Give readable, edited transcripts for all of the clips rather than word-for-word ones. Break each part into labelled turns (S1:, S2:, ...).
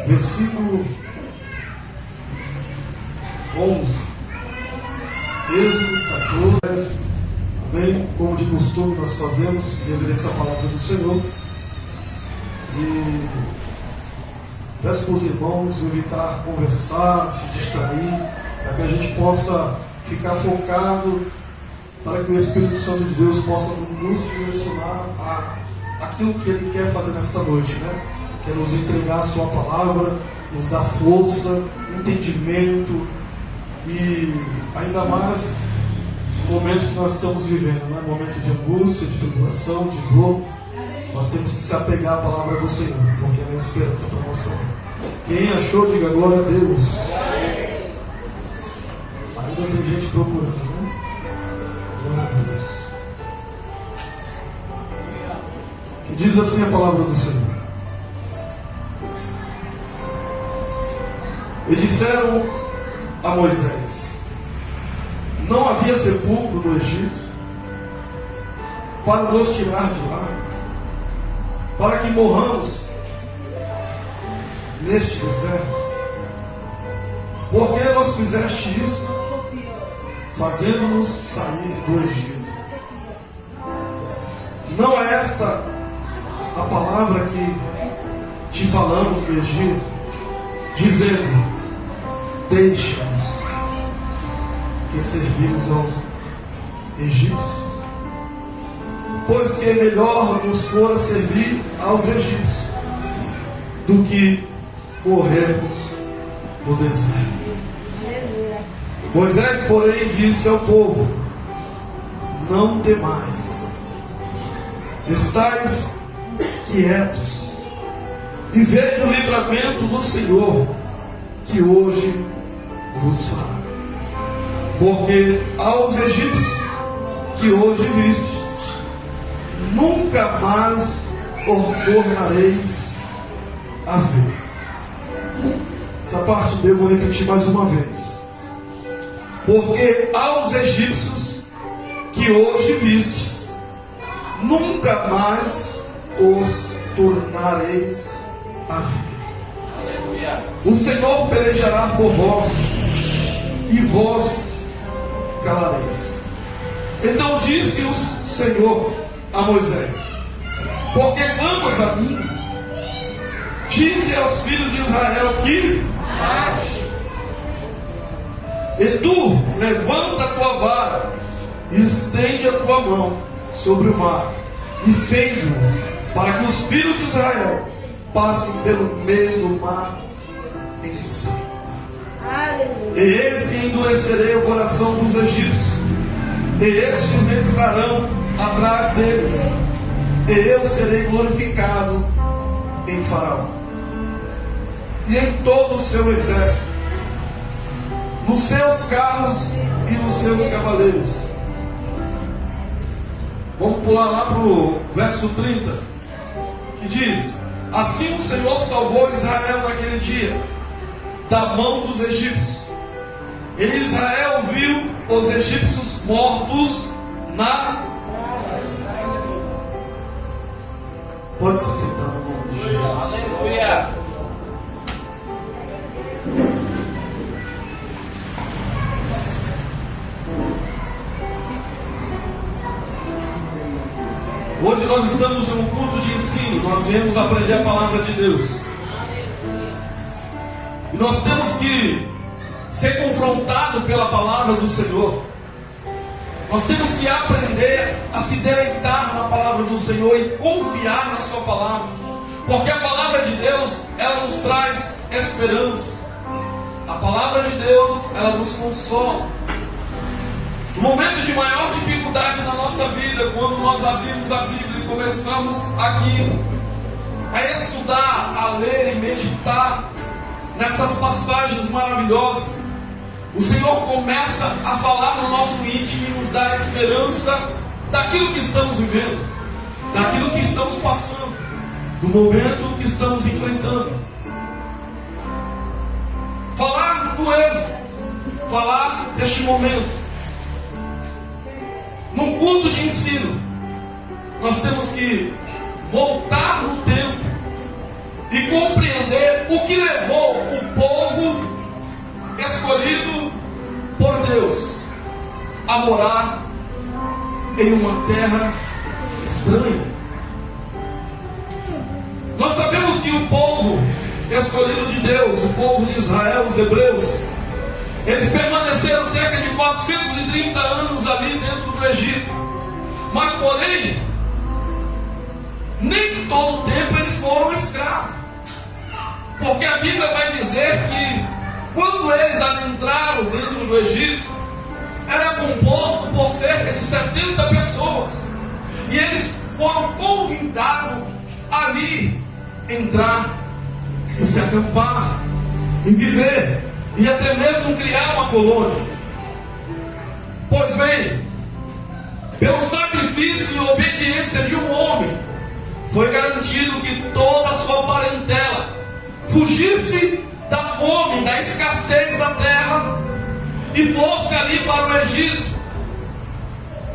S1: versículo 11. Êxodo 14. Bem, como de costume nós fazemos, reverência à palavra do Senhor. E peço para os irmãos evitar conversar, se distrair, para que a gente possa ficar focado, para que o Espírito Santo de Deus possa nos direcionar aquilo que Ele quer fazer nesta noite, né? Quer nos entregar a Sua palavra, nos dar força, entendimento e ainda mais no momento que nós estamos vivendo, né? Momento de angústia, de tribulação, de dor. Nós temos que se apegar à palavra do Senhor, porque ela é a esperança para nós. Quem achou, diga glória a Deus. Ainda tem gente procurando, né? Glória a Deus. Que diz assim a palavra do Senhor. E disseram a Moisés: não havia sepulcro no Egito para nos tirar de lá, para que morramos neste deserto. Por que nós fizeste isso, fazendo-nos sair do Egito? Não é esta a palavra que te falamos do Egito, dizendo: deixa-nos que servimos aos egípcios? Pois que melhor nos fora servir aos egípcios do que morrermos no deserto. Moisés, porém, disse ao povo: não temais, estais quietos e vede o livramento do Senhor que hoje vos fará. Porque aos egípcios que hoje vistes, nunca mais os tornareis a ver. Essa parte eu vou repetir mais uma vez. Porque aos egípcios que hoje vistes, nunca mais os tornareis a ver. Aleluia. O Senhor pelejará por vós, e vós calareis. Então disse o Senhor a Moisés: porque clamas a mim? Dize aos filhos de Israel que e tu levanta a tua vara e estende a tua mão sobre o mar e fende-o, para que os filhos de Israel passem pelo meio do mar em seco. E eis que endurecerei o coração dos egípcios, e estes entrarão atrás deles, e eu serei glorificado em Faraó e em todo o seu exército, nos seus carros e nos seus cavaleiros. Vamos pular lá para o verso 30, que diz: assim o Senhor salvou Israel naquele dia da mão dos egípcios, e Israel viu os egípcios mortos na... Pode se sentar no nome de Jesus. Aleluia. Hoje nós estamos em um culto de ensino. Nós viemos aprender a palavra de Deus. E nós temos que ser confrontados pela palavra do Senhor. Nós temos que aprender a se deleitar na palavra do Senhor e confiar na sua palavra. Porque a palavra de Deus, ela nos traz esperança. A palavra de Deus, ela nos consola. No momento de maior dificuldade na nossa vida, quando nós abrimos a Bíblia e começamos aqui a estudar, a ler e meditar nessas passagens maravilhosas, o Senhor começa a falar no nosso íntimo e nos dá a esperança daquilo que estamos vivendo, daquilo que estamos passando, do momento que estamos enfrentando. Falar do êxodo, falar deste momento. Num culto de ensino, nós temos que voltar no tempo e compreender o que levou o povo escolhido por Deus a morar em uma terra estranha. Nós sabemos que o povo escolhido de Deus, o povo de Israel, os hebreus, eles permaneceram cerca de 430 anos ali dentro do Egito. Mas porém, nem todo o tempo eles foram escravos. Porque a Bíblia vai dizer que quando eles adentraram dentro do Egito, era composto por cerca de 70 pessoas. E eles foram convidados ali entrar e se acampar e viver e até mesmo criar uma colônia. Pois bem, pelo sacrifício e obediência de um homem, foi garantido que toda a sua parentela fugisse da fome, da escassez da terra e fosse ali para o Egito.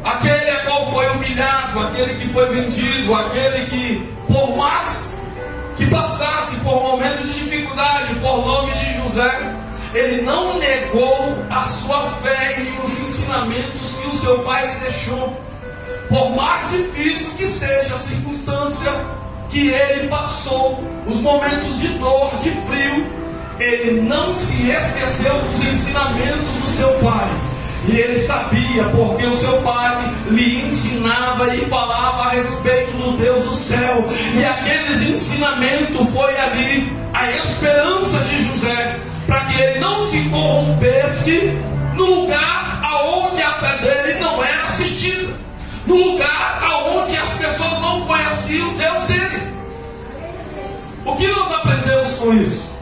S1: Aquele a qual foi humilhado, aquele que foi vendido, aquele que, por mais que passasse por momentos de dificuldade, por nome de José, ele não negou a sua fé e os ensinamentos que o seu pai lhe deixou. Por mais difícil que seja a circunstância que ele passou, os momentos de dor, de frio, ele não se esqueceu dos ensinamentos do seu pai. E ele sabia, porque o seu pai lhe ensinava e falava a respeito do Deus do céu. E aqueles ensinamentos foi ali a esperança de José, para que ele não se corrompesse no lugar aonde a fé dele não era assistida, no lugar aonde as pessoas não conheciam o Deus dele. O que nós aprendemos com isso?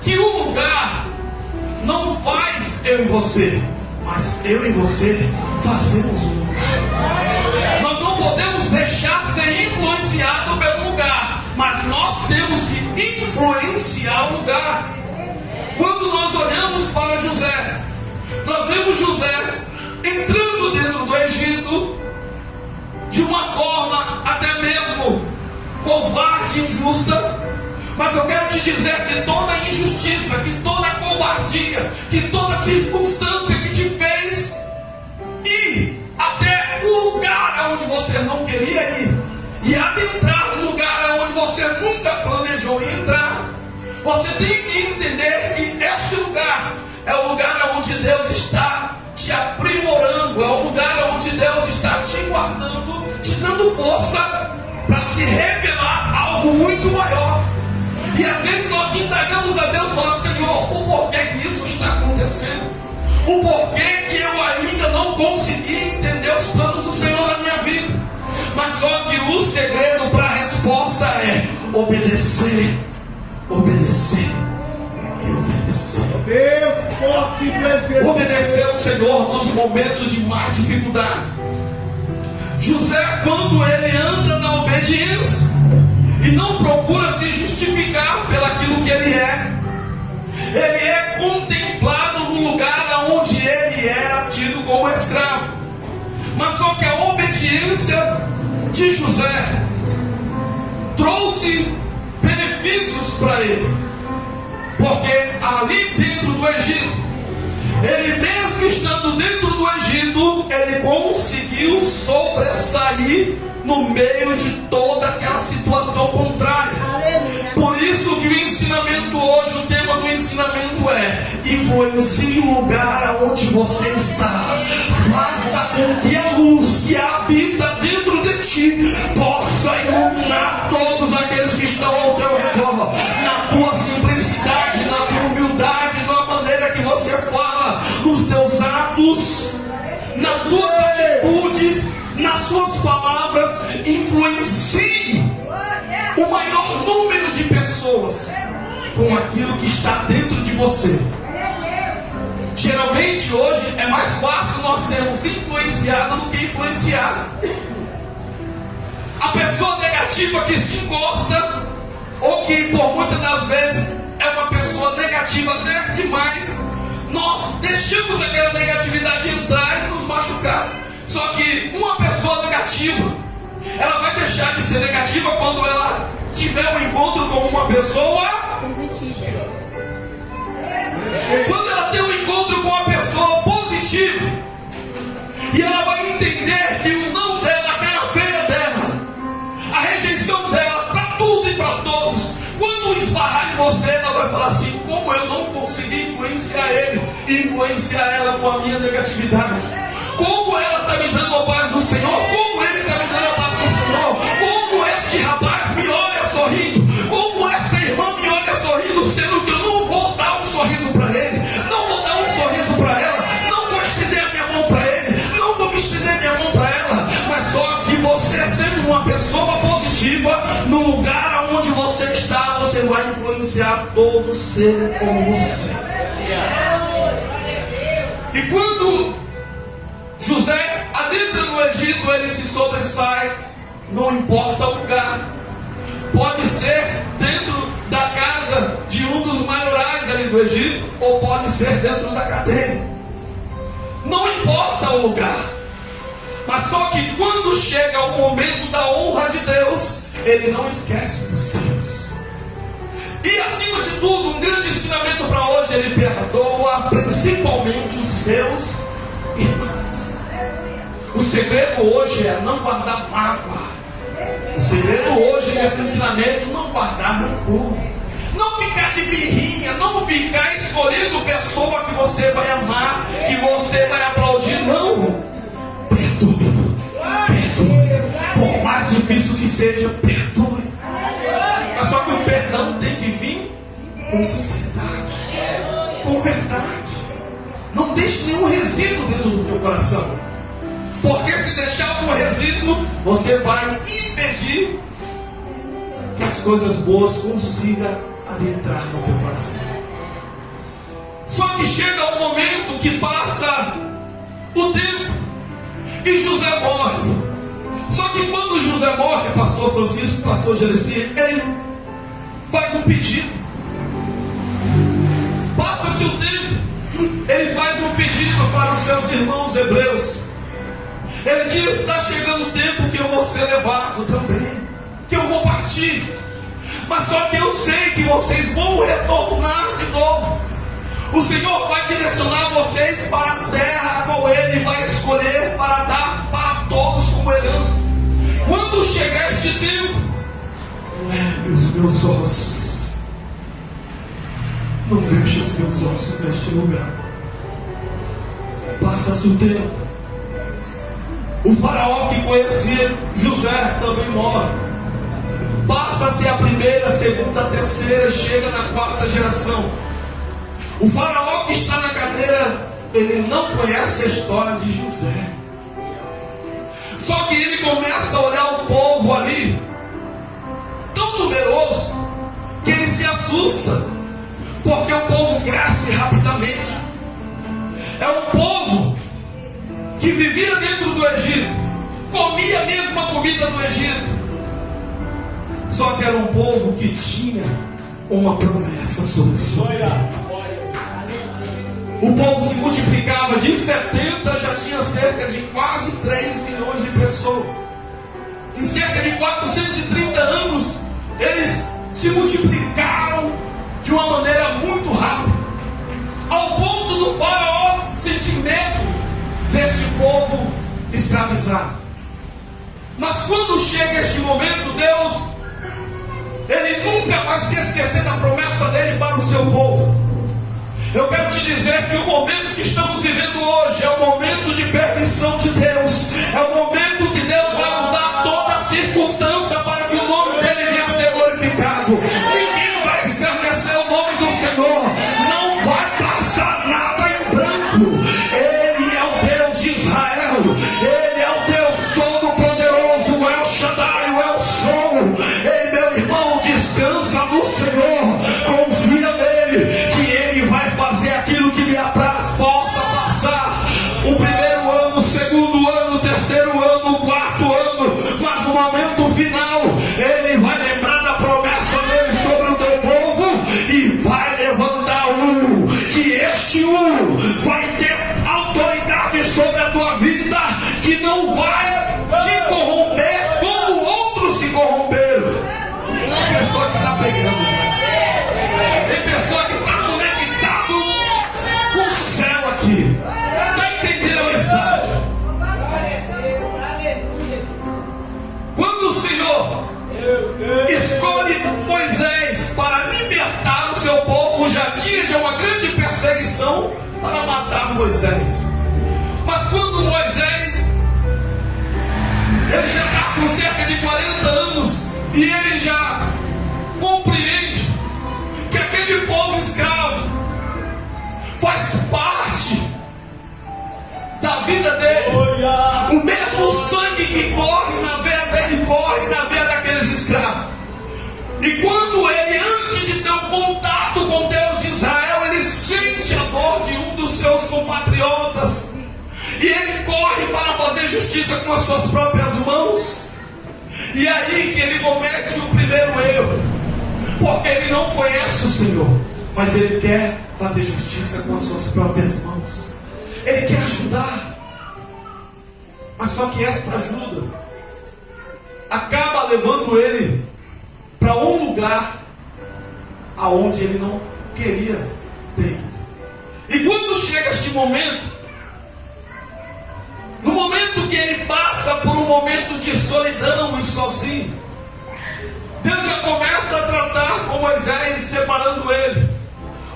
S1: Que o lugar não faz eu e você, mas eu e você fazemos um lugar. Nós não podemos deixar ser influenciado pelo lugar, mas nós temos que influenciar o lugar. Quando nós olhamos para José, nós vemos José entrando dentro do Egito de uma forma até mesmo covarde e injusta. Mas eu quero te dizer que toda injustiça, que toda covardia, que toda circunstância que te fez ir até o lugar onde você não queria ir e adentrar no lugar onde você nunca planejou entrar, você tem que entender que este lugar é o lugar onde Deus está te aprimorando, é o lugar onde Deus está te guardando, te dando força para se revelar algo muito maior. E às vezes nós indagamos a Deus e falamos: Senhor, o porquê que isso está acontecendo? O porquê que eu ainda não consegui entender os planos do Senhor na minha vida? Mas só que o segredo para a resposta é obedecer, obedecer e obedecer.
S2: Deus forte,
S1: obedecer ao Senhor nos momentos de mais dificuldade. José, quando ele anda na obediência e não procura se justificar pelaquilo que ele é contemplado no lugar onde ele era tido como escravo. Mas só que a obediência de José trouxe benefícios para ele, porque ali dentro do Egito, ele mesmo estando dentro do Egito, ele conseguiu sobressair no meio de toda aquela situação contrária.
S3: Aleluia.
S1: Por isso que o ensinamento hoje, o tema do ensinamento é: influencie o lugar onde você está. Faça com que a luz que habita dentro de ti possa iluminar todos aqueles que estão ao teu redor. Na tua simplicidade, na tua humildade, na maneira que você fala, nos teus atos, nas suas atitudes, nas suas palavras, influencie o maior número de pessoas com aquilo que está dentro de você. Geralmente hoje é mais fácil nós sermos influenciados do que influenciados. A pessoa negativa que se encosta, ou que por muitas das vezes é uma pessoa negativa até demais, nós deixamos aquela negatividade entrar e nos machucar. Só que uma pessoa negativa, ela vai deixar de ser negativa quando ela tiver um encontro com uma pessoa vai falar assim: como eu não consegui influenciar ele, influenciar ela com a minha negatividade? Como ela está me dando a paz do Senhor? Como ele está me dando a paz do Senhor? Como este rapaz me olha sorrindo? Como esta irmã me olha sorrindo, sendo que eu não vou dar um sorriso para ele, não vou dar um sorriso para ela, não vou estender a minha mão para ele, não vou me estender minha mão para ela. Mas só que você, sendo uma pessoa positiva, no lugar onde você está, você vai influenciar todo ser como você. E quando José adentra no Egito, ele se sobressai, não importa o lugar. Pode ser dentro da casa de um dos maiorais ali do Egito, ou pode ser dentro da cadeia. Não importa o lugar. Mas só que quando chega o momento da honra de Deus, ele não esquece dos seus. E acima de tudo, um grande ensinamento para hoje: ele perdoa principalmente os seus irmãos. O segredo hoje é não guardar mágoa. O segredo hoje nesse ensinamento: não guardar rancor. Não ficar de birrinha, não ficar escolhendo pessoa que você vai amar, que você vai aplaudir. Não. Perdoe. Por mais difícil que seja, perdoe. Mas só que o perdão tem que vir com sinceridade, com verdade. Não deixe nenhum resíduo dentro do teu coração. Porque se deixar algum resíduo, você vai impedir que as coisas boas consigam adentrar no teu coração. Só que chega um momento que passa o tempo e José morre. Só que quando José morre, pastor Francisco, pastor Gereci, ele faz um pedido. Passa-se o tempo, ele faz um pedido para os seus irmãos hebreus. Ele diz: está chegando o tempo que eu vou ser levado também, que eu vou partir. Mas só que eu sei que vocês vão retornar de novo. O Senhor vai direcionar vocês para a terra a qual Ele vai escolher para dar para todos como herança. Quando chegar este tempo, leve os meus ossos. Não deixe os meus ossos neste lugar. Passa-se o tempo. O faraó que conhecia José também morre. Passa-se a primeira, a segunda, a terceira, chega na quarta geração. O faraó que está na cadeira, ele não conhece a história de José. Só que ele começa a olhar o povo ali, tão numeroso, que ele se assusta, porque o povo cresce rapidamente. É um povo que vivia dentro do Egito, comia a mesma comida do Egito. Só que era um povo que tinha uma promessa sobre sua vida. O povo se multiplicava, de 70 já tinha cerca de quase 3 milhões de pessoas. Em cerca de 430 anos, eles se multiplicaram de uma maneira muito rápida, ao ponto do faraó sentir medo deste povo escravizado. Mas quando chega este momento, Deus, Ele nunca vai se esquecer da promessa dele para o seu povo. Eu quero te dizer que o momento que estamos vivendo hoje é o momento de permissão de Deus. É o momento que Deus vai usar toda a circunstância para que o nome dele venha a ser glorificado. Ninguém vai escarnecer o nome do Senhor. Não vai passar nada em branco. Ele é o Deus de Israel. Ele é o Deus Todo-Poderoso, o El Shaddai, o El Som. Ei, meu irmão, descansa no Senhor. Confia nele, que ele vai fazer aquilo que lhe apraz. Possa passar o primeiro ano, o segundo E ele já compreende que aquele povo escravo faz parte da vida dele. O mesmo sangue que corre na veia dele corre na veia daqueles escravos. E quando ele, antes de ter um contato com Deus de Israel, ele sente a dor de um dos seus compatriotas, e ele corre para fazer justiça com as suas próprias mãos. E é aí que ele comete o primeiro erro, porque ele não conhece o Senhor, mas ele quer fazer justiça com as suas próprias mãos. Ele quer ajudar, mas só que esta ajuda acaba levando ele para um lugar aonde ele não queria ter ido. E quando chega este momento, no momento que ele passa por um momento de solidão e sozinho, Deus já começa a tratar com Moisés, separando ele,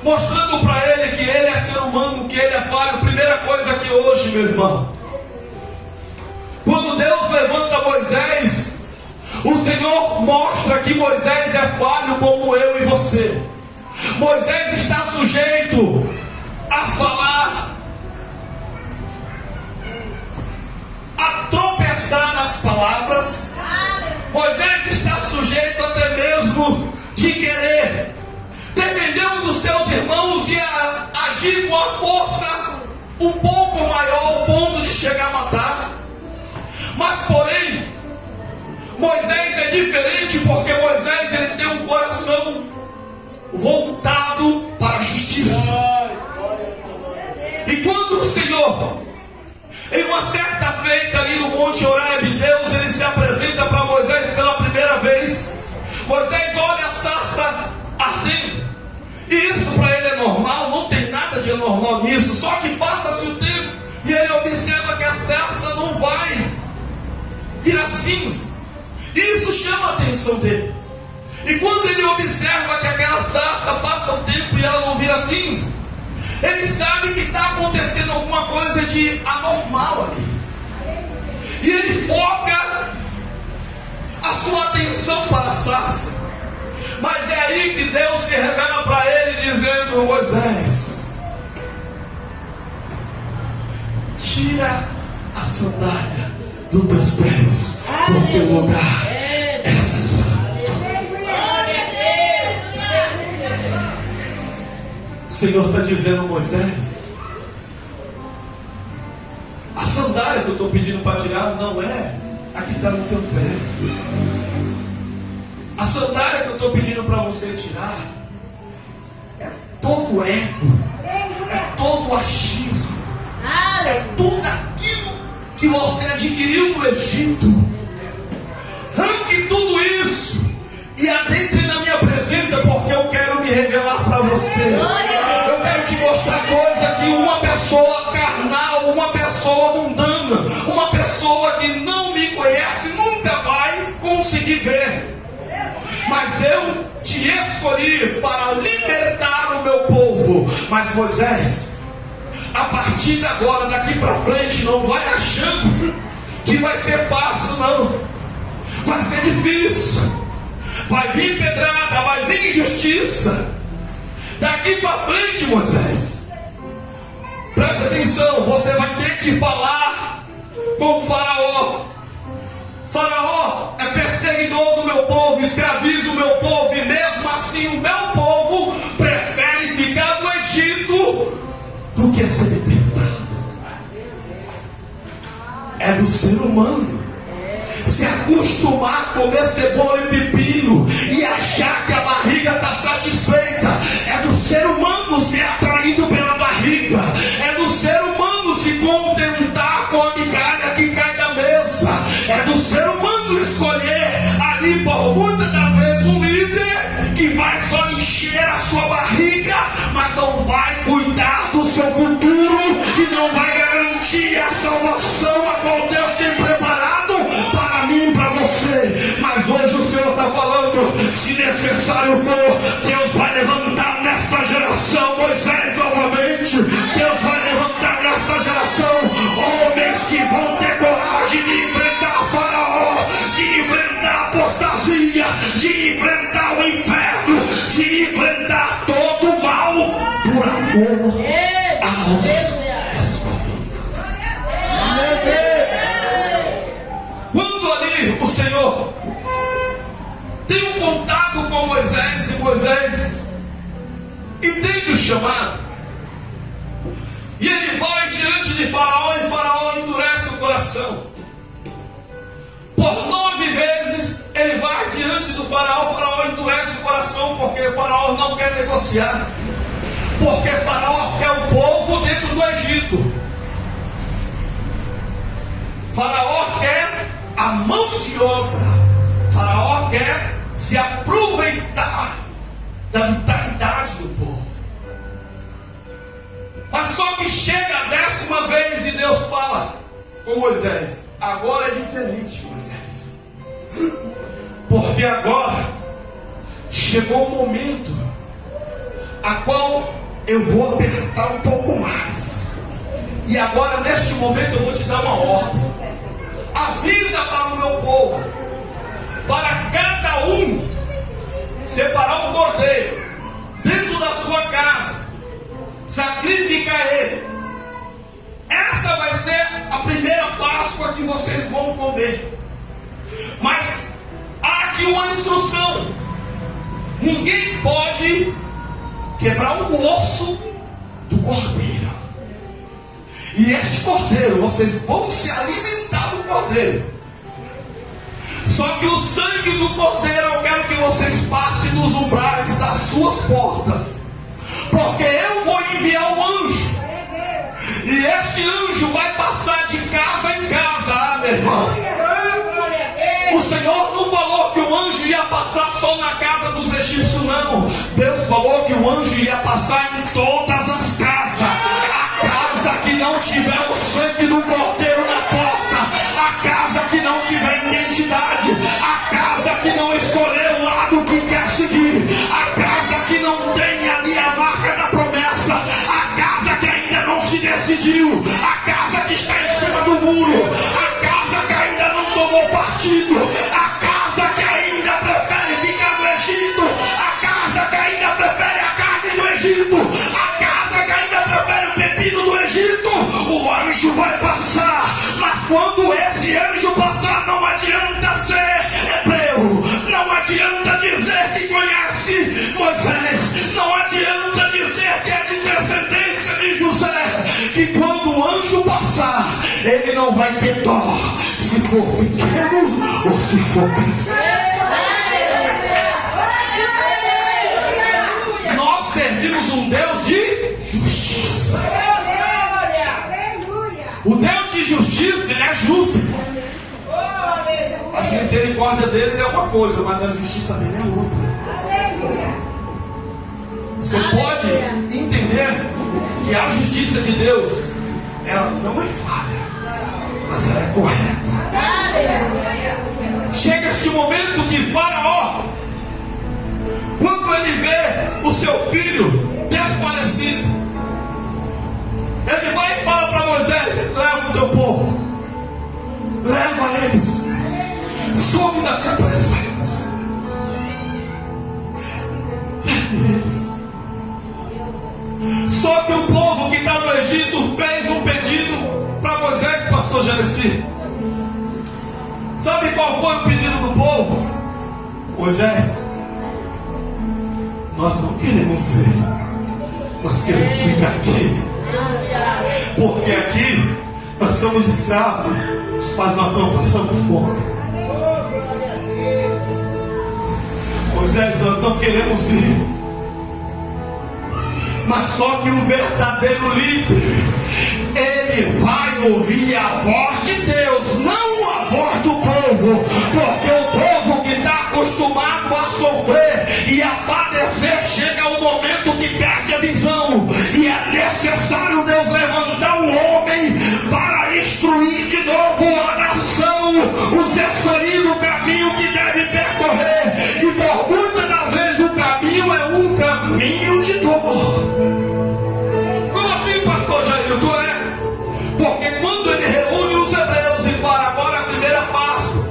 S1: mostrando para ele que ele é ser humano, que ele é falho. Primeira coisa que hoje, meu irmão, quando Deus levanta Moisés, o Senhor mostra que Moisés é falho como eu e você. Moisés está sujeito a falar, a tropeçar nas palavras. Moisés está sujeito até mesmo de querer defender um dos seus irmãos e a agir com a força um pouco maior ao ponto de chegar a matar. Mas porém, Moisés é diferente, porque Moisés ele tem um coração voltado para a justiça. E quando o Senhor, em uma certa feita ali no Monte Horebe, Deus ele se apresenta para Moisés pela primeira vez. Moisés olha a sarça ardendo, e isso para ele é normal, não tem nada de anormal nisso. Só que passa-se o tempo e ele observa que a sarça não vai virar cinza. Isso chama a atenção dele. E quando ele observa que aquela sarça passa o tempo e ela não vira cinza, ele sabe que está acontecendo alguma coisa de anormal ali. E ele foca a sua atenção para a sarça. Mas é aí que Deus se revela para ele, dizendo: Moisés, tira a sandália dos teus pés, porque o lugar é santo. O Senhor está dizendo: Moisés, a sandália que eu estou pedindo para tirar não é a que está no teu pé. A sandália que eu estou pedindo para você tirar é todo o ego, é todo o achismo, é tudo aquilo que você adquiriu no Egito. Arranque tudo isso e adentre na minha presença, porque eu quero me revelar para você. Eu quero te mostrar coisa que uma pessoa carnal, uma pessoa mundana, uma pessoa que não me conhece nunca vai conseguir ver. Mas eu te escolhi para libertar o meu povo. Mas Moisés, a partir de agora, daqui para frente, não vai achando que vai ser fácil, não. Vai ser difícil. Vai vir pedrada, vai vir injustiça. Daqui para frente, Moisés, presta atenção, você vai ter que falar com o Faraó. Faraó é perseguidor do meu povo, escraviza o meu povo, e mesmo assim o meu povo prefere ficar no Egito do que ser libertado. É do ser humano se acostumar a comer cebola e pepino e achar que a barriga está satisfeita. É do ser humano ser atraído pela barriga. É do ser humano se contentar com a migalha que cai da mesa. É do ser humano escolher ali por muitas das vezes um líder que vai só encher a sua barriga, mas não vai cuidar do seu futuro e não vai garantir a salvação a qual Deus tem preparado para mim e para você. Mas hoje o Senhor está falando: se necessário for, Deus vai levantar nesta geração Moisés novamente. Deus vai levantar nesta geração homens que vão ter coragem de enfrentar Faraó, de enfrentar a apostasia, dia de enfrentar o inferno, de enfrentar todo o mal por amor aos escolhidos. Quando ali o Senhor tem um contato com Moisés, e Moisés entende o chamado, e ele vai diante de Faraó, e Faraó endurece o coração. Por 9 vezes ele vai diante do Faraó, Faraó endurece o coração, porque Faraó não quer negociar, porque Faraó quer o povo dentro do Egito. Faraó quer a mão de obra, Faraó quer se aproveitar da vitalidade do povo. Mas só que chega a 10ª vez e Deus fala com Moisés: agora é diferente, Moisés, porque agora chegou o momento a qual eu vou apertar um pouco mais, e agora neste momento eu vou te dar uma ordem. Avisa para o meu povo, para cada um separar um cordeiro dentro da sua casa, sacrificar ele. Essa vai ser a primeira Páscoa que vocês vão comer. Mas há aqui uma instrução: ninguém pode quebrar um osso do cordeiro. E este cordeiro, vocês vão se alimentar do cordeiro. Só que o sangue do cordeiro eu quero que vocês passem nos umbrais das suas portas, porque eu vou enviar um anjo, e este anjo vai passar de casa em casa, meu irmão. O Senhor não falou que o anjo ia passar só na casa dos egípcios, não. Deus falou que o anjo ia passar em todas as casas. A casa que não tiver o sangue do cordeiro na porta, a casa que não tiver identidade, a casa que não escolheu o lado que quer seguir, a casa que não tem ali a marca da promessa, a casa que ainda não se decidiu, a casa que está em cima do muro, a casa que ainda não tomou partido, a casa que ainda prefere ficar no Egito, a casa que ainda prefere a carne do Egito, a casa que ainda prefere o pepino do Egito. O anjo vai passar, mas quando esse anjo passar, não adianta ser hebreu, não adianta dizer que conhece Moisés, não adianta dizer que é de descendência de José, que quando o anjo passar, ele não vai ter dó, se for pequeno ou se for grande. Nós servimos um Deus de justiça. O Deus de justiça, ele é justo. A misericórdia dele é uma coisa, mas a justiça dele é outra. Você pode entender que a justiça de Deus, ela não é falha, mas ela é correta. Chega este momento que Faraó, quando ele vê o seu filho desfalecido, ele vai e fala para Moisés: leva o teu povo, leva eles, some da minha presença, leve eles. Só que o povo que está no Egito fez um pedido para Moisés, pastor Genesi. Sabe qual foi o pedido do povo? Moisés, nós não queremos ir, nós queremos ficar aqui, porque aqui nós somos escravos, mas nós não passamos fome. Moisés, nós não queremos ir, mas só que o verdadeiro líder, ele vai ouvir a voz de Deus, não a voz do povo, porque o povo que está acostumado a sofrer e a padecer, chega um momento que perde a visão, e é necessário Deus levantar um homem para instruir de novo a nação, os escolhidos, o caminho que deve percorrer, e por muitas das vezes o caminho é um caminho de dor. Como assim, pastor Jair? Porque quando ele reúne os hebreus e fala: agora a primeira Páscoa,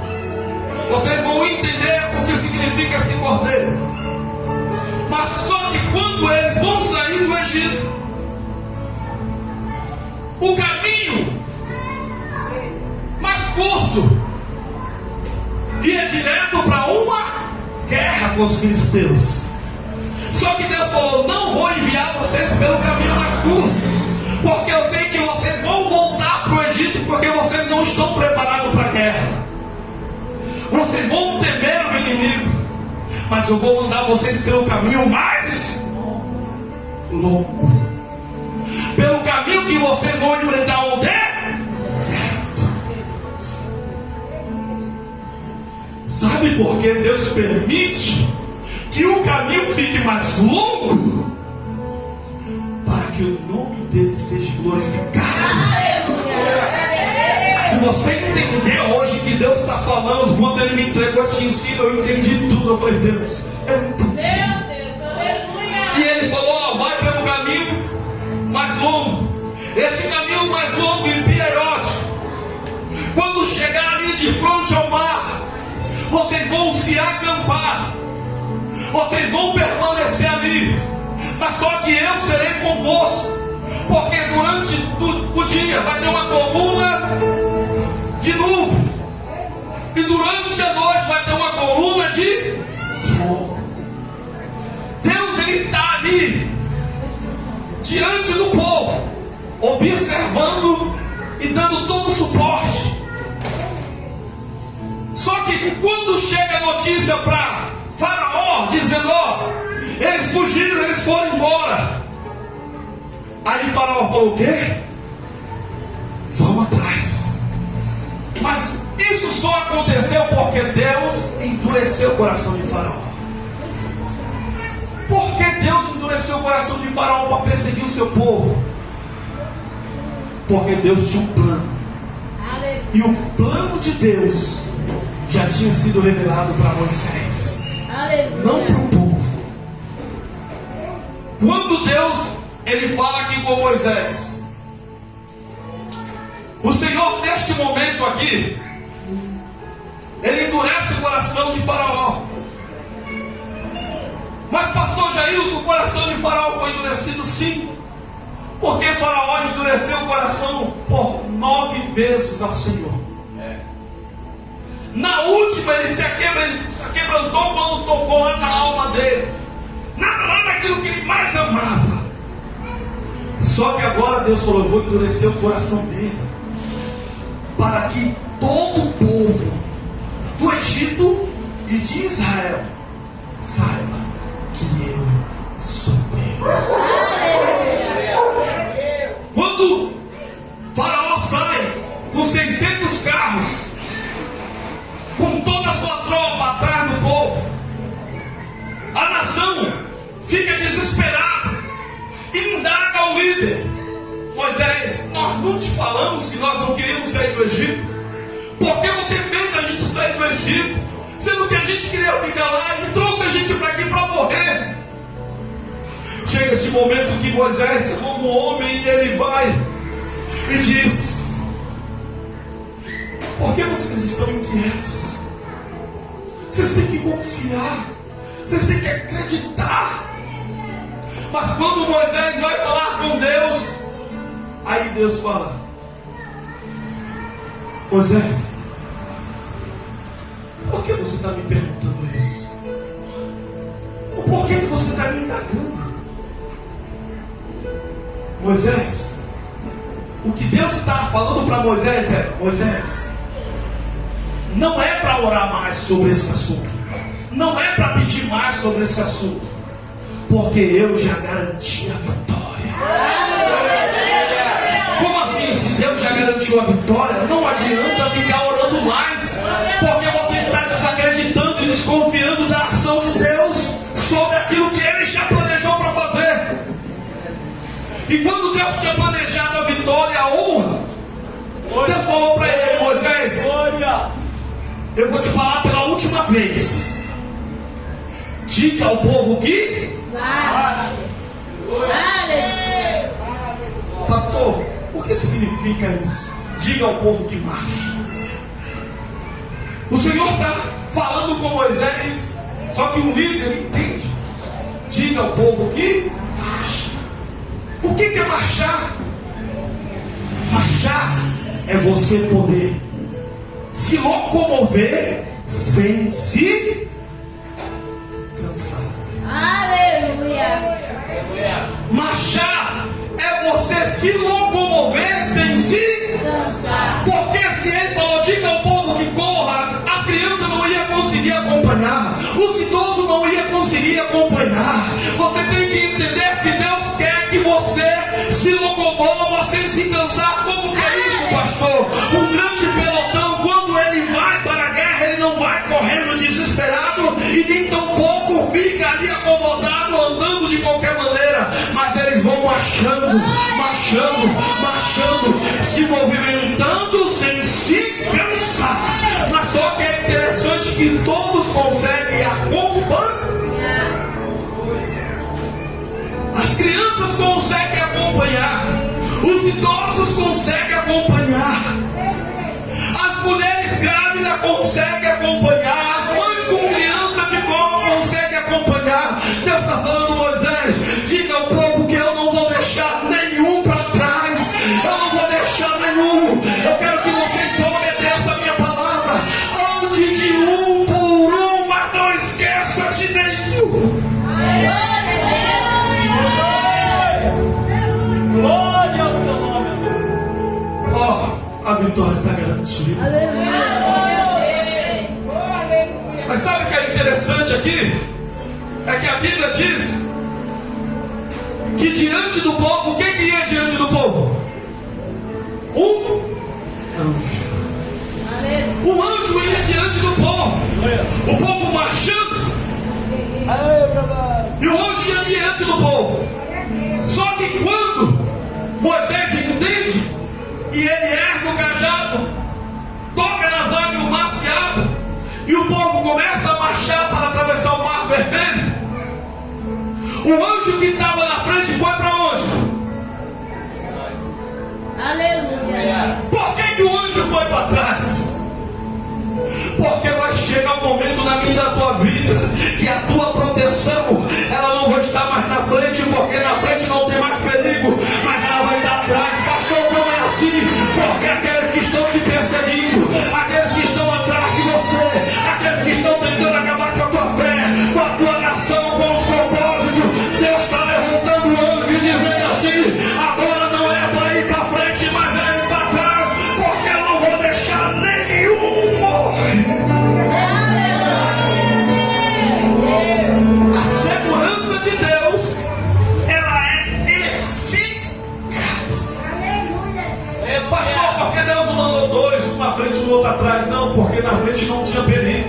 S1: vocês vão entender o que significa guerra com os filisteus. Só que Deus falou: não vou enviar vocês pelo caminho mais curto, porque eu sei que vocês vão voltar para o Egito, porque vocês não estão preparados para a guerra. Vocês vão temer o inimigo, mas eu vou mandar vocês pelo caminho mais longo, pelo caminho que vocês vão enfrentar o deserto. Sabe por que Deus permite que o caminho fique mais longo? Para que o nome dele seja glorificado. Se você entender hoje que Deus está falando, quando ele me entregou este ensino, eu entendi tudo. Eu falei: Deus, eu entendi. E ele falou: ó, vai pelo caminho mais longo. Esse caminho mais longo e pieroso, quando chegar ali de frente ao mar, vocês vão se acampar, vocês vão permanecer ali, mas só que eu serei convosco, porque durante o dia vai ter uma coluna de nuvem, e durante a noite vai ter uma coluna de fogo. Deus, ele está ali diante do povo, observando e dando todo o suporte. Só que quando chega a notícia para Faraó, dizendo: ó, eles fugiram, eles foram embora. Aí Faraó falou: o quê? Vamos atrás. Mas isso só aconteceu porque Deus endureceu o coração de Faraó. Por que Deus endureceu o coração de Faraó para perseguir o seu povo? Porque Deus tinha um plano. E o plano de Deus já tinha sido revelado para Moisés, não para o povo. Quando Deus, ele fala aqui com Moisés, o Senhor neste momento aqui, ele endurece o coração de Faraó. Mas pastor Jair, o coração de Faraó foi endurecido? Sim, porque Faraó endureceu o coração por 9 vezes ao Senhor. Na última ele se quebrantou quando tocou lá na alma dele, lá naquilo que ele mais amava. Só que agora Deus falou: eu vou endurecer o coração dele, para que todo o povo do Egito e de Israel saiba que eu sou Deus. Quando Faraó sai com 600 carros, com toda a sua tropa atrás do povo, a nação fica desesperada e indaga ao líder: Moisés, nós não te falamos que nós não queríamos sair do Egito? Por que você fez a gente sair do Egito, sendo que a gente queria ficar lá e trouxe a gente para aqui para morrer? Chega esse momento que Moisés, como homem, ele vai e diz: por que vocês estão inquietos? Vocês têm que confiar, vocês têm que acreditar. Mas quando Moisés vai falar com Deus, aí Deus fala: Moisés, por que você está me perguntando isso? Por que você está me indagando? Moisés, o que Deus está falando para Moisés é: Moisés, não é para orar mais sobre esse assunto, não é para pedir mais sobre esse assunto, porque eu já garanti a vitória. Como assim? Se Deus já garantiu a vitória, não adianta ficar orando mais, porque você está desacreditando e desconfiando da ação de Deus sobre aquilo que Ele já planejou para fazer. E quando Deus tinha planejado a vitória, a honra, Deus falou para ele: Moisés, eu vou te falar pela última vez. Diga ao povo que pastor, o que significa isso? Diga ao povo que marche. O Senhor está falando com Moisés, só que o líder entende. Diga ao povo que marche. O que é marchar? Marchar é você poder se locomover sem se cansar.
S3: Aleluia.
S1: Marchar é você se locomover sem se
S3: Cansar.
S1: Porque se ele falou, diga ao povo que corra, as crianças não iam conseguir acompanhar, os idosos não iam conseguir acompanhar. Você tem que entender que Deus quer que você se locomova sem se cansar. Como que é isso, pastor? Um grande pelotão, quando ele vai para a guerra, ele não vai correndo desesperado e nem tampouco fica ali acomodado, andando de qualquer maneira, mas eles vão marchando, marchando, marchando, se movimentando sem se cansar. Mas só que é interessante que todos conseguem acompanhar. As crianças conseguem acompanhar, os idosos conseguem acompanhar, as mulheres grávidas conseguem acompanhar, as mães com criança de colo conseguem acompanhar. Deus está falando, Moisés, diga ao povo que eu não vou deixar nenhum para trás, eu não vou deixar nenhum. Eu quero que vocês só obedeçam a minha palavra, ande de um por um, mas não esqueça de nenhum.
S2: Glória ao teu nome.
S1: Ó, a vitória está garantida. Mas sabe o que é interessante aqui? É que a Bíblia diz que diante do povo, o que ia diante do povo? Um anjo. Um anjo ia diante do povo. O povo marchando. E o anjo ia diante do povo. Só que quando Moisés entende e ele ergue o cajado, toca nas águas, o mar se abre e o povo começa a marchar para atravessar o mar vermelho, o anjo que estava na frente foi para onde?
S3: Aleluia.
S1: Por que o anjo foi para trás? Porque vai chegar um momento na minha e na tua vida que a tua proteção ela não vai estar mais na frente, porque na frente não tem mais perigo, mas ela vai estar atrás. Pastor, não é assim, porque aqueles que estão te perseguindo, aqueles que estão atrás de você, aqueles que estão tentando acabar com a tua fé, com a tua nação, com os propósitos, Deus está levantando o anjo e dizendo assim: agora não é para ir para frente, mas é ir para trás, porque eu não vou deixar nenhum morrer. A segurança de Deus, ela é eficaz. Pastor, porque Deus não mandou dois, um na frente e o outro atrás? Não, porque na frente não tinha perigo.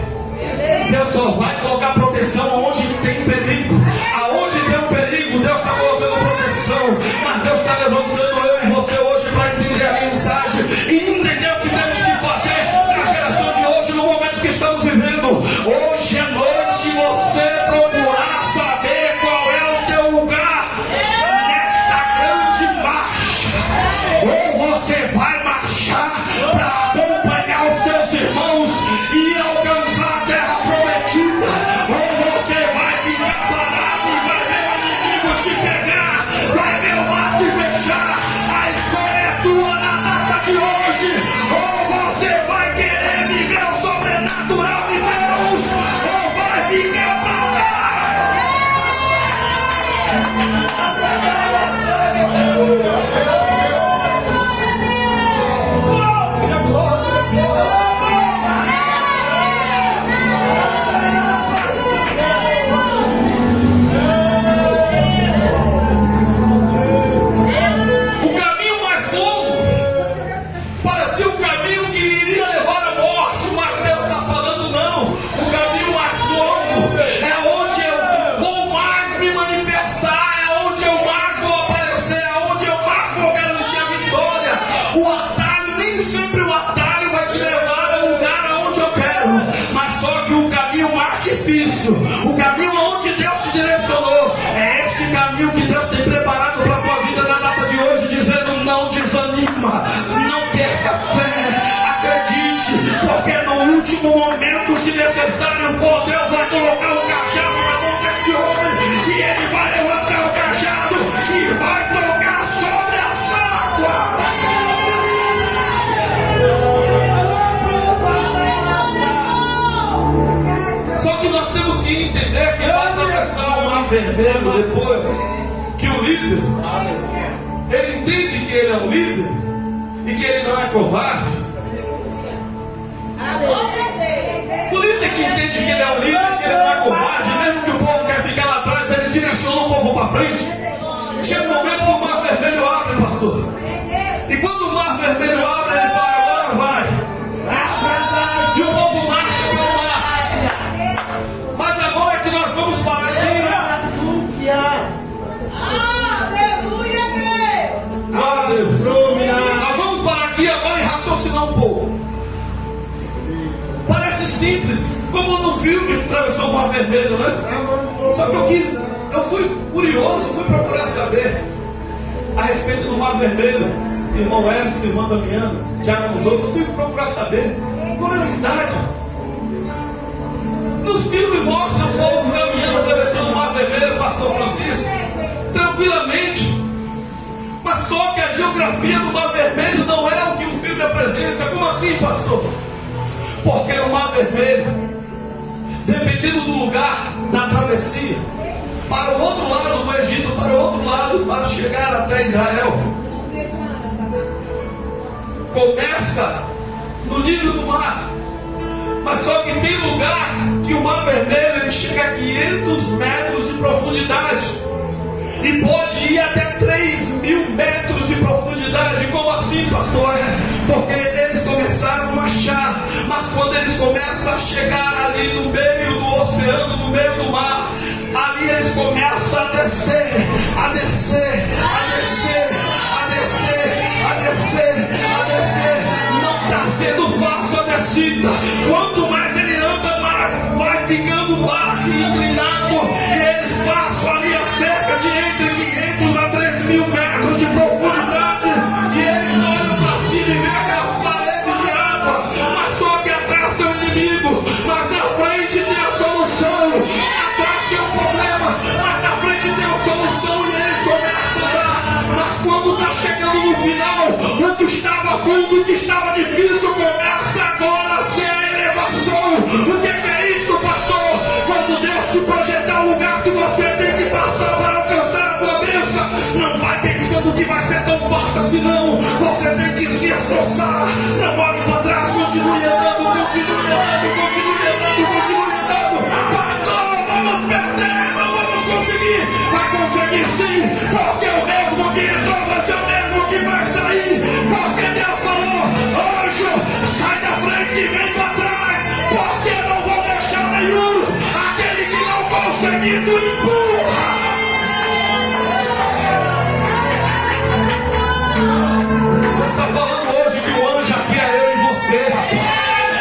S1: Deus só vai colocar proteção onde tem perigo. Aonde tem um perigo, Deus está colocando proteção. Mas Deus está levantando eu e você hoje para entender a mensagem e entender o que temos que fazer na geração de hoje, no momento que estamos vivendo. Hoje é noite de você procurar saber qual é o teu lugar nesta grande marcha. Ou você vai marchar para acompanhar os teus irmãos e alcançar a terra prometida, ou você vai ficar parado e vai ver o inimigo te pegar, vai ver o mar te fechar. A escolha é tua na data de hoje. Ou você vai querer viver o sobrenatural de Deus, ou vai ficar parado. O caminho mais longo parecia um caminho que iria levar à morte, mas Deus está falando não. O caminho mais longo é onde eu vou mais me manifestar, é onde eu mais vou aparecer, é onde eu mais vou garantir a vitória. O atalho, nem sempre o atalho vai te levar ao lugar aonde eu quero, mas só que o caminho mais difícil, o caminho aonde Deus te direcionou, é esse caminho que Deus tem preparado para a tua vida na data de hoje, dizendo: não desanima, não perca fé, acredite, porque no último momento, se necessário for, Deus vai colocar o cajado na mão desse homem e ele vai levantar o cajado e vai tocar sobre as águas. Só que nós temos que entender que vai vermelho depois que o líder, ele entende que ele é um líder e que ele não é covarde. O líder que entende que ele é um líder e que ele não é covarde, mesmo que o povo quer ficar lá atrás, ele direciona o povo para frente. Chega um momento que o mar vermelho abre, pastor. E quando o mar vermelho abre, ele fala, agora vai. E o povo marcha para o mar. Mas agora é que nós vamos parar aqui. Glória a Deus. Nós vamos parar aqui agora e raciocinar um pouco. Parece simples, como no filme Travessão do Mar Vermelho, né? Só que eu fui curioso, fui procurar saber a respeito do Mar Vermelho. Irmão Everson, irmã Damiana, Tiago Mudou, eu fui procurar saber. Curiosidade. Nos filmes mostram o povo caminhando, atravessando o Mar Vermelho, pastor Francisco, tranquilamente. Mas só que a geografia do Mar Vermelho não é o que o filme apresenta. Como assim, pastor? Porque no Mar Vermelho, dependendo do lugar da travessia, para o outro lado do Egito, para o outro lado, para chegar até Israel, começa no nível do mar. Mas só que tem lugar que o Mar Vermelho ele chega a 500 metros de profundidade. E pode ir até 3.000 metros de profundidade. Como assim, pastor? Porque eles começaram a marchar. Mas quando eles começam a chegar ali no meio do oceano, no meio do mar, ali eles começam a descer, a descer, a descer, a descer, a descer, a descer. Não está sendo fácil a descida. Quanto mais ele anda, mais vai ficando baixo e inclinado. E eles passam ali a cerca de entre 500 a 3.000 metros de profundidade. E eles olham para cima e vêem aquelas paredes de água. Mas só que atrás tem o inimigo. Mas na frente tem a solução. Atrás tem o problema. Mas na frente tem a solução. E eles começam a andar. Mas quando está chegando no final, o que estava fundo, o que estava difícil, começa agora a ser a elevação. O que é isto, pastor? Quando Deus te projetar o lugar que você tem que passar para alcançar a tua bênção, não vai pensando que vai ser tão fácil assim não. Você tem que se esforçar. Não olhe para trás, continue andando, continue andando, continue andando, continue andando. Pastor, vamos perder, não vamos conseguir. Vai conseguir sim, porque o mesmo que entrou vai ser o mesmo que vai sair. Porque Deus falou, anjo, sai da frente e vem para trás. Porque eu não vou deixar nenhum. Aquele que não conseguir, tu empurra. Deus está falando hoje que o anjo aqui é eu e você, rapaz.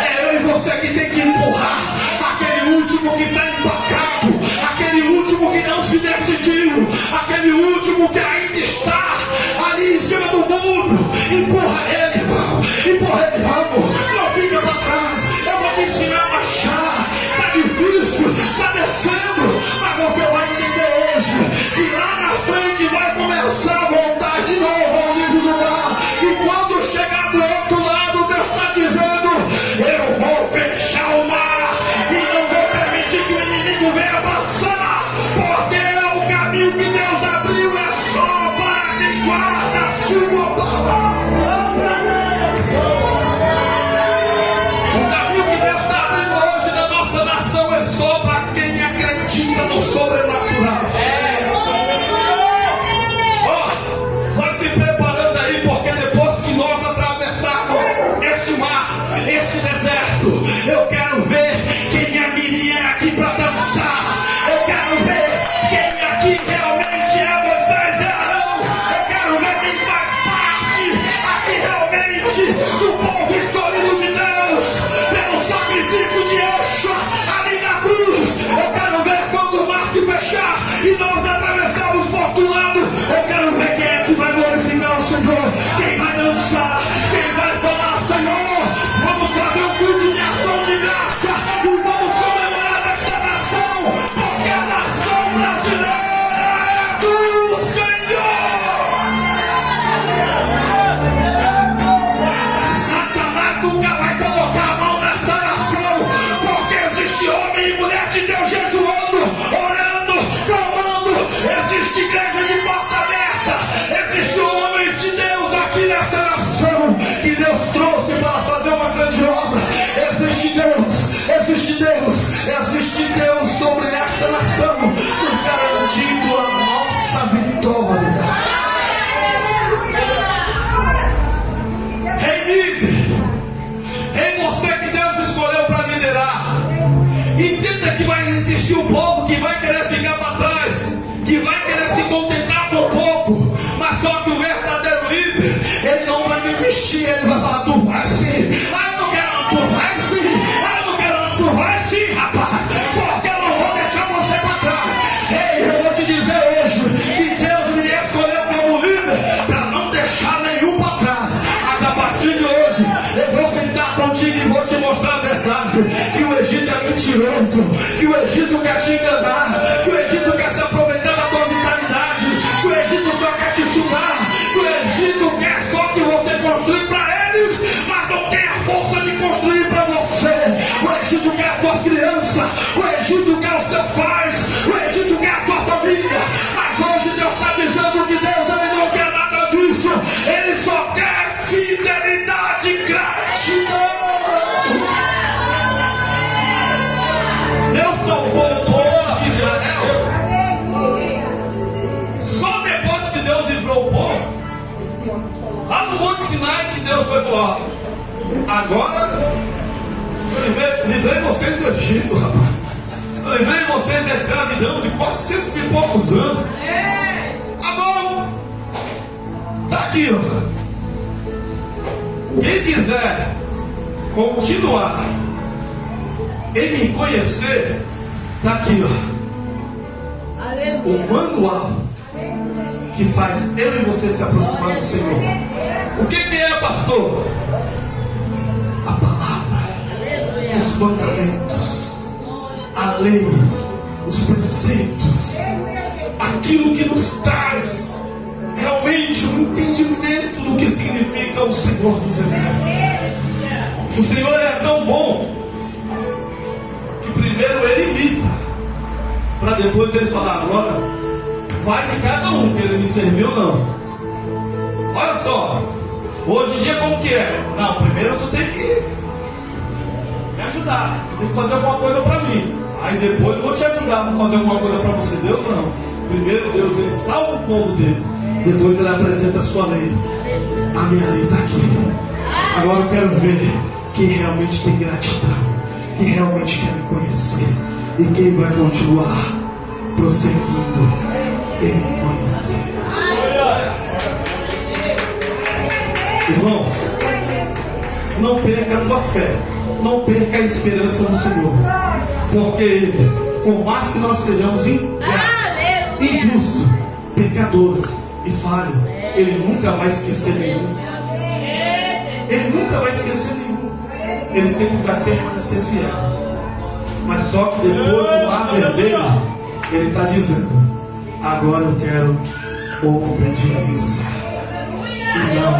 S1: É eu e você que tem que empurrar aquele último que está empacado, aquele último que não se decidiu, aquele último que ainda está ali em cima do muro. Empurra ele, irmão. Empurra ele, vamos. Não fica para trás. Eu vou te ensinar a marchar. Está difícil, está descendo, mas você vai entender hoje que lá na frente vai começar a voltar de novo ao nível do mar. E quando chegar do outro lado, Deus está dizendo, eu vou fechar o mar e não vou permitir que o inimigo venha passar, porque é o caminho que Deus abriu, é só para quem guarda a sua palavra. O caminho que Deus está abrindo hoje na nossa nação é só para quem acredita no sobrenatural. Vai se preparando aí, porque depois que nós atravessarmos esse mar, esse deserto, eu quero ver quem é Miriam aqui para dançar. Eu quero ver quem aqui realmente é Moisés e Arão. Eu quero ver quem faz parte aqui realmente do povo escolhido de Deus pelo sacrifício de Yeshua ali na cruz. Eu quero ver quando o bênção, nos garantindo a nossa vitória. Ei, você que Deus escolheu para liderar, entenda que vai existir um povo que vai querer ficar para trás, que vai querer se contentar com pouco, mas só que o verdadeiro líder, ele não vai desistir, ele vai falar: tu vai sim, eu não quero, tu vai sim, eu não quero, tu vai sim, rapaz, porque eu não vou deixar você para trás. Ei, eu vou te dizer hoje que Deus me escolheu como líder para não deixar nenhum para trás. Mas a partir de hoje eu vou sentar contigo e vou te mostrar a verdade, que o Egito é mentiroso, que o Egito quer te enganar, que o Egito quer se aproveitar da tua vitalidade, que o Egito só quer te sugar, que o Egito quer só que você construa para eles, mas não tem a força de construir para você. O Egito quer as tuas crianças, o Egito quer os teus pais, o Egito quer a tua família, mas hoje Deus está dizendo que Deus, ele não quer nada disso, ele só quer fidelidade e gratidão. Deus salvou o povo de Israel só depois que Deus livrou o povo. Lá no Monte Sinai que Deus foi falar: agora eu livrei vocês do Egito, rapaz. Eu livrei vocês da escravidão de 400 e poucos anos. Agora está aqui, ó. Quem quiser continuar em me conhecer, está aqui, ó.
S3: Aleluia.
S1: O manual que faz eu e você se aproximar do Senhor. O que é, pastor? A palavra,
S3: Aleluia.
S1: os mandamentos, a lei, os preceitos, aquilo que nos traz realmente um entendimento do que significa o Senhor dos Exércitos. O Senhor é tão bom que primeiro Ele livra, para depois Ele falar: agora vai de cada um, que Ele me serviu não. Olha só, hoje em dia como que é? Não, primeiro tu tem que me ajudar, tu tem que fazer alguma coisa para mim, aí depois eu vou te ajudar a fazer alguma coisa para você. Deus não, primeiro Deus, Ele salva o povo dele, depois Ele apresenta a sua lei. A minha lei está aqui. Agora eu quero ver quem realmente tem gratidão, quem realmente quer me conhecer, e quem vai continuar prosseguindo em me conhecer. Irmão, não perca a tua fé, não perca a esperança no Senhor, porque por mais que nós sejamos injustos, pecadores e falhos, Ele nunca vai esquecer nenhum. Ele nunca vai esquecer nenhum. Ele sempre vai permanecer fiel. Mas só que depois do mar vermelho, Ele está dizendo: agora eu quero obediência e não.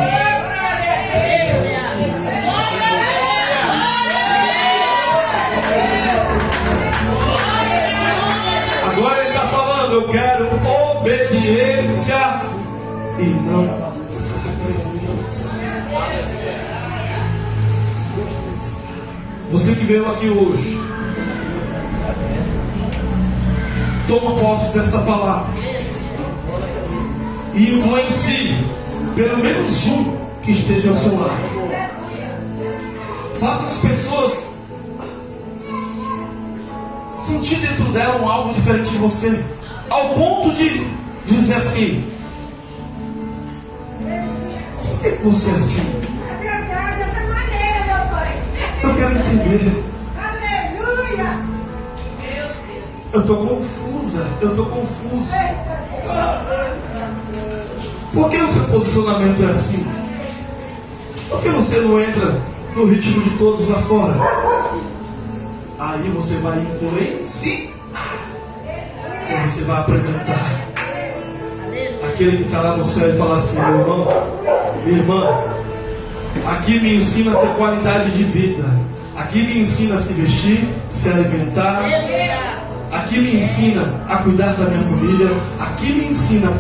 S1: Agora Ele está falando: eu quero obediência e não sacrifício. Você que veio aqui hoje, toma posse desta palavra e influencie pelo menos um que esteja ao seu lado. Faça as pessoas sentir dentro dela algo diferente de você, ao ponto de dizer assim: por que você é assim?
S4: É verdade, dessa maneira, meu pai.
S1: Eu quero entender.
S4: Aleluia.
S1: Eu estou confusa, eu estou confuso. Por que o seu posicionamento é assim? Por que você não entra no ritmo de todos lá fora? Aí você vai influenciar. Aí você vai apresentar. Aquele que está lá no céu e fala assim: meu irmão, minha irmã, aqui me ensina a ter qualidade de vida. Aqui me ensina a se vestir, se alimentar. Aqui me ensina a cuidar da minha família. Aqui me ensina a